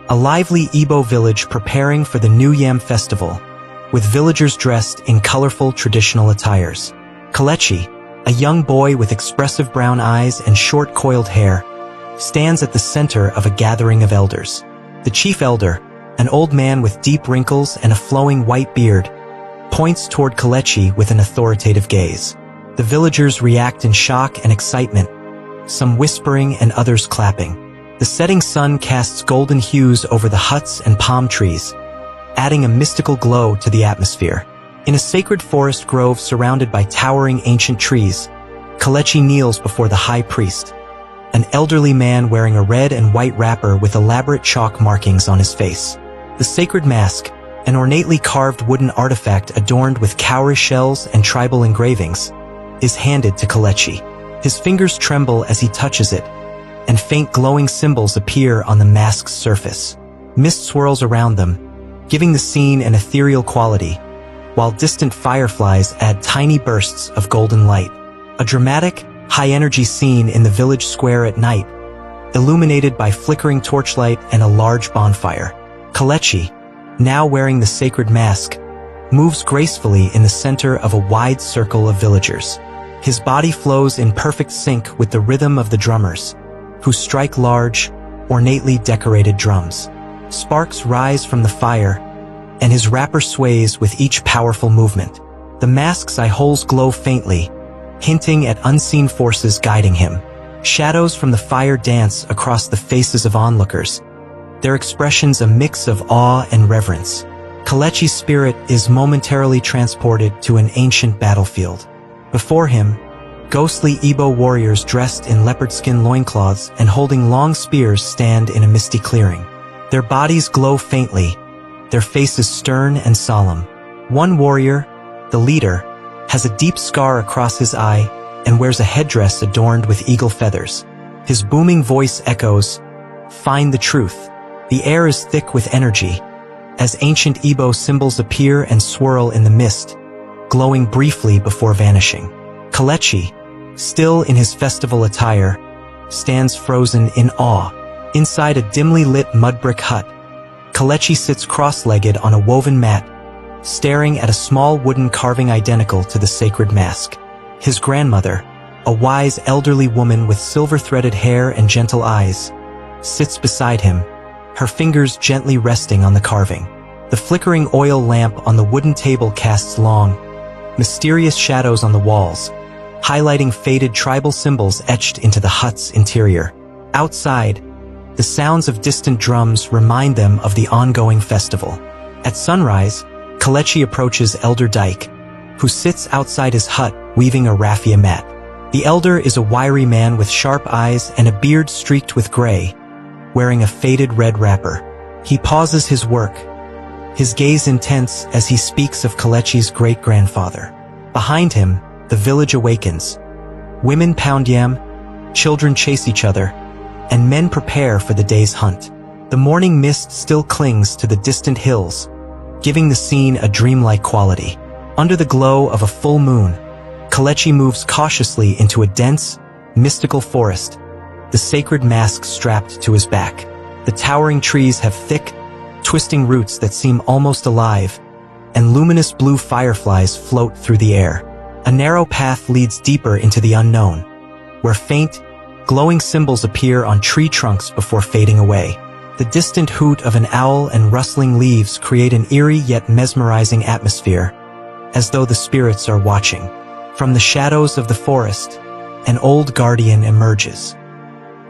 A lively Igbo village preparing for the New Yam festival, with villagers dressed in colorful traditional attires. Kelechi, a young boy with expressive brown eyes and short coiled hair, stands at the center of a gathering of elders. The chief elder, an old man with deep wrinkles and a flowing white beard, points toward Kelechi with an authoritative gaze. The villagers react in shock and excitement, some whispering and others clapping. The setting sun casts golden hues over the huts and palm trees, adding a mystical glow to the atmosphere. In a sacred forest grove surrounded by towering ancient trees, Kelechi kneels before the high priest, an elderly man wearing a red and white wrapper with elaborate chalk markings on his face. The sacred mask, an ornately carved wooden artifact adorned with cowrie shells and tribal engravings, is handed to Kelechi. His fingers tremble as he touches it, and faint glowing symbols appear on the mask's surface. Mist swirls around them, giving the scene an ethereal quality, while distant fireflies add tiny bursts of golden light. A dramatic, high-energy scene in the village square at night, illuminated by flickering torchlight and a large bonfire. Kelechi, now wearing the sacred mask, moves gracefully in the center of a wide circle of villagers. His body flows in perfect sync with the rhythm of the drummers, who strike large, ornately decorated drums. Sparks rise from the fire, and his wrapper sways with each powerful movement. The mask's eye holes glow faintly, hinting at unseen forces guiding him. Shadows from the fire dance across the faces of onlookers, their expressions a mix of awe and reverence. Kelechi's spirit is momentarily transported to an ancient battlefield. Before him, ghostly Igbo warriors dressed in leopard skin loincloths and holding long spears stand in a misty clearing. Their bodies glow faintly, their faces stern and solemn. One warrior, the leader, has a deep scar across his eye and wears a headdress adorned with eagle feathers. His booming voice echoes, "Find the truth." The air is thick with energy, as ancient Igbo symbols appear and swirl in the mist, glowing briefly before vanishing. Kelechi, still in his festival attire, stands frozen in awe. Inside a dimly lit mud brick hut, Kelechi sits cross-legged on a woven mat, staring at a small wooden carving identical to the sacred mask. His grandmother, a wise elderly woman with silver-threaded hair and gentle eyes, sits beside him, her fingers gently resting on the carving. The flickering oil lamp on the wooden table casts long, mysterious shadows on the walls, highlighting faded tribal symbols etched into the hut's interior. Outside, the sounds of distant drums remind them of the ongoing festival. At sunrise, Kelechi approaches Elder Dyke, who sits outside his hut weaving a raffia mat. The elder is a wiry man with sharp eyes and a beard streaked with gray, wearing a faded red wrapper. He pauses his work, his gaze intense as he speaks of Kelechi's great-grandfather. Behind him, the village awakens. Women pound yam, children chase each other, and men prepare for the day's hunt. The morning mist still clings to the distant hills, giving the scene a dreamlike quality. Under the glow of a full moon, Kelechi moves cautiously into a dense, mystical forest, the sacred mask strapped to his back. The towering trees have thick, twisting roots that seem almost alive, and luminous blue fireflies float through the air. A narrow path leads deeper into the unknown, where faint, glowing symbols appear on tree trunks before fading away. The distant hoot of an owl and rustling leaves create an eerie yet mesmerizing atmosphere, as though the spirits are watching. From the shadows of the forest, an old guardian emerges.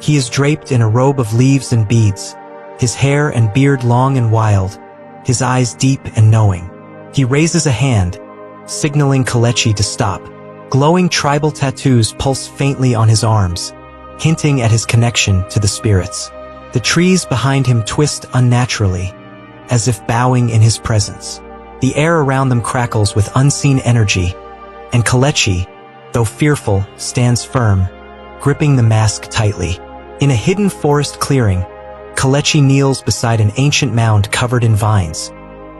He is draped in a robe of leaves and beads, his hair and beard long and wild, his eyes deep and knowing. He raises a hand, signaling Kelechi to stop. Glowing tribal tattoos pulse faintly on his arms, hinting at his connection to the spirits. The trees behind him twist unnaturally, as if bowing in his presence. The air around them crackles with unseen energy, and Kelechi, though fearful, stands firm, gripping the mask tightly. In a hidden forest clearing, Kelechi kneels beside an ancient mound covered in vines,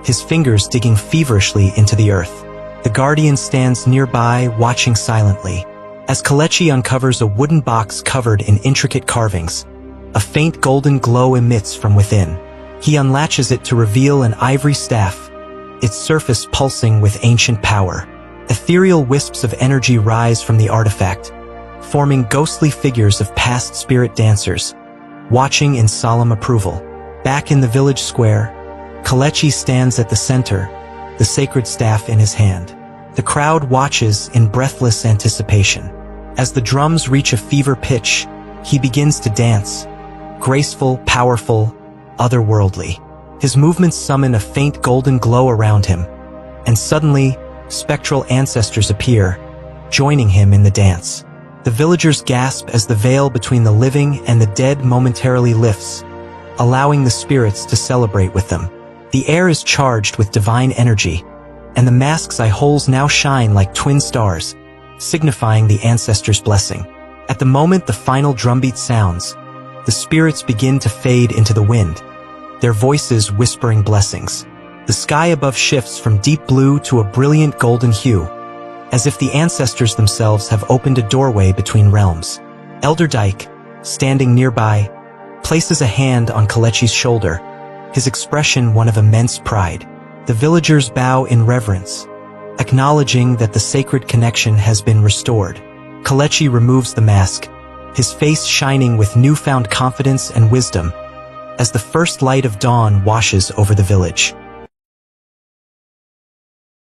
his fingers digging feverishly into the earth. The guardian stands nearby, watching silently. As Kelechi uncovers a wooden box covered in intricate carvings, a faint golden glow emits from within. He unlatches it to reveal an ivory staff, its surface pulsing with ancient power. Ethereal wisps of energy rise from the artifact, forming ghostly figures of past spirit dancers, watching in solemn approval. Back in the village square, Kalechi stands at the center, the sacred staff in his hand. The crowd watches in breathless anticipation. As the drums reach a fever pitch, he begins to dance, graceful, powerful, otherworldly. His movements summon a faint golden glow around him, and suddenly, spectral ancestors appear, joining him in the dance. The villagers gasp as the veil between the living and the dead momentarily lifts, allowing the spirits to celebrate with them. The air is charged with divine energy, and the mask's eye holes now shine like twin stars, signifying the ancestors' blessing. At the moment the final drumbeat sounds, the spirits begin to fade into the wind, their voices whispering blessings. The sky above shifts from deep blue to a brilliant golden hue, as if the ancestors themselves have opened a doorway between realms. Elder Dyke, standing nearby, places a hand on Kalechi's shoulder, his expression one of immense pride. The villagers bow in reverence, acknowledging that the sacred connection has been restored. Kalechi removes the mask, his face shining with newfound confidence and wisdom, as the first light of dawn washes over the village.